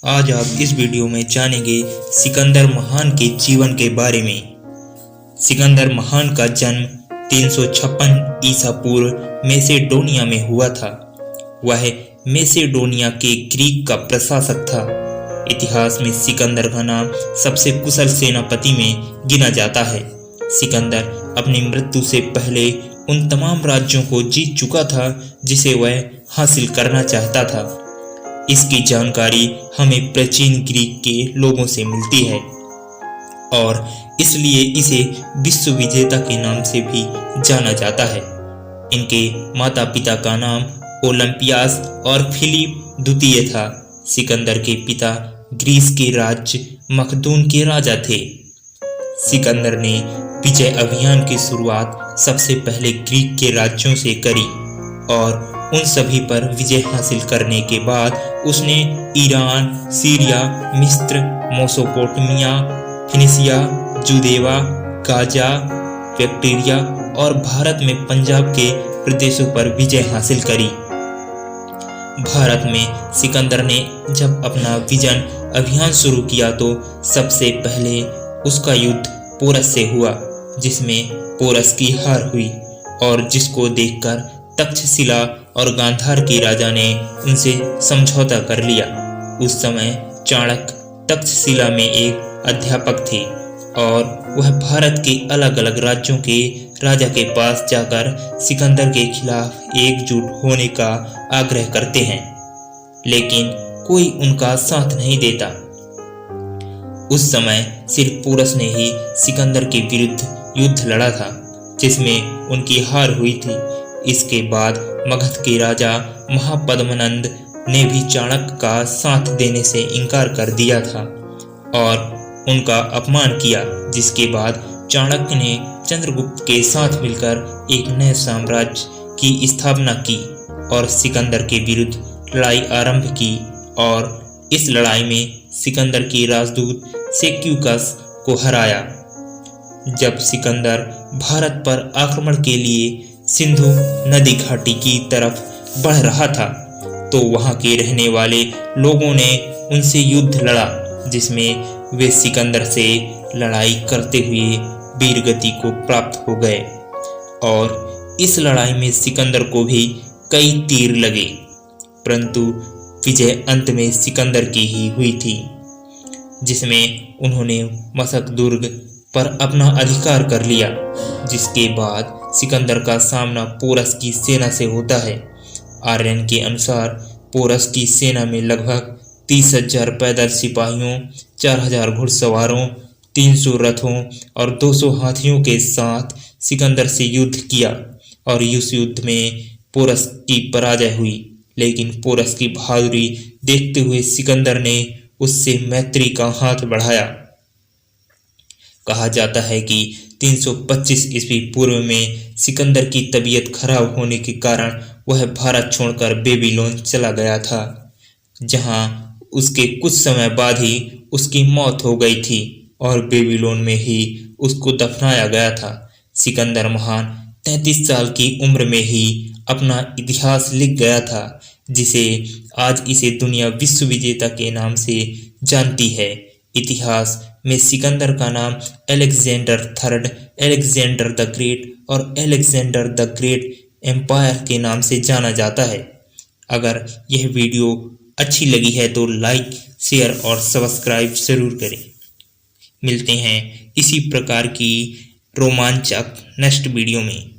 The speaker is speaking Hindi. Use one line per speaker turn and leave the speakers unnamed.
आज आप इस वीडियो में जानेंगे सिकंदर महान के जीवन के बारे में। सिकंदर महान का जन्म 356 ईसा पूर्व मैसेडोनिया में हुआ था। वह मैसेडोनिया के ग्रीक का प्रशासक था। इतिहास में सिकंदर का नाम सबसे कुशल सेनापति में गिना जाता है। सिकंदर अपनी मृत्यु से पहले उन तमाम राज्यों को जीत चुका था जिसे वह हासिल करना चाहता था। इसकी जानकारी हमें प्राचीन ग्रीक के लोगों से मिलती है और इसलिए इसे विश्व विजेता के नाम से भी जाना जाता है। इनके माता पिता का नाम ओलंपियास और फिलिप द्वितीय था। सिकंदर के पिता ग्रीस के राज्य मखदून के राजा थे। सिकंदर ने विजय अभियान की शुरुआत सबसे पहले ग्रीक के राज्यों से करी और उन सभी पर विजय हासिल करने के बाद उसने ईरान, सीरिया, मिस्र, मेसोपोटामिया, फिनिशिया, जुदेवा, गाजा, बैक्ट्रिया और भारत में पंजाब के प्रदेशों पर विजय हासिल करी। भारत में सिकंदर ने जब अपना विजन अभियान शुरू किया तो सबसे पहले उसका युद्ध पोरस से हुआ, जिसमें पोरस की हार हुई और जिसको देखकर तक्षशिला और गांधार के राजा ने उनसे समझौता कर लिया। उस समय चाणक्य तक्षशिला में एक अध्यापक थे और वह भारत के अलग अलग राज्यों के राजा के पास जाकर सिकंदर के खिलाफ एकजुट होने का आग्रह करते हैं, लेकिन कोई उनका साथ नहीं देता। उस समय सिर्फ पोरस ने ही सिकंदर के विरुद्ध युद्ध लड़ा था, जिसमें उनकी हार हुई थी। इसके बाद मगध के राजा महापद्मनंद ने भी चाणक्य का साथ देने से इनकार कर दिया था और उनका अपमान किया, जिसके बाद चाणक्य ने चंद्रगुप्त के साथ मिलकर एक नए साम्राज्य की स्थापना की और सिकंदर के विरुद्ध लड़ाई आरंभ की। और इस लड़ाई में सिकंदर के राजदूत सेल्यूकस को हराया। जब सिकंदर भारत पर आक्रमण के लिए सिंधु नदी घाटी की तरफ बढ़ रहा था तो वहां के रहने वाले लोगों ने उनसे युद्ध लड़ा, जिसमें वे सिकंदर से लड़ाई करते हुए वीरगति को प्राप्त हो गए और इस लड़ाई में सिकंदर को भी कई तीर लगे, परंतु विजय अंत में सिकंदर की ही हुई थी, जिसमें उन्होंने मशक दुर्ग पर अपना अधिकार कर लिया। जिसके बाद सिकंदर का सामना पोरस की सेना से होता है। आर्यन के अनुसार पोरस की सेना में लगभग 30,000 पैदल सिपाहियों, 4,000 घुड़सवारों, 300 रथों और 200 हाथियों के साथ सिकंदर से युद्ध किया और इस युद्ध में पोरस की पराजय हुई। लेकिन पोरस की बहादुरी देखते हुए सिकंदर ने उससे मैत्री का हाथ बढ़ाया। कहा जाता है कि 325 ईस्वी पूर्व में सिकंदर की तबीयत खराब होने के कारण वह भारत छोड़कर बेबीलोन चला गया था, जहां उसके कुछ समय बाद ही उसकी मौत हो गई थी और बेबीलोन में ही उसको दफनाया गया था। सिकंदर महान 33 साल की उम्र में ही अपना इतिहास लिख गया था, जिसे आज इसे दुनिया विश्व विजेता के नाम से जानती है। इतिहास में सिकंदर का नाम Alexander third, Alexander the great और अलेक्जेंडर द ग्रेट एम्पायर के नाम से जाना जाता है। अगर यह वीडियो अच्छी लगी है तो लाइक, शेयर और सब्सक्राइब जरूर करें। मिलते हैं इसी प्रकार की रोमांचक नेक्स्ट वीडियो में।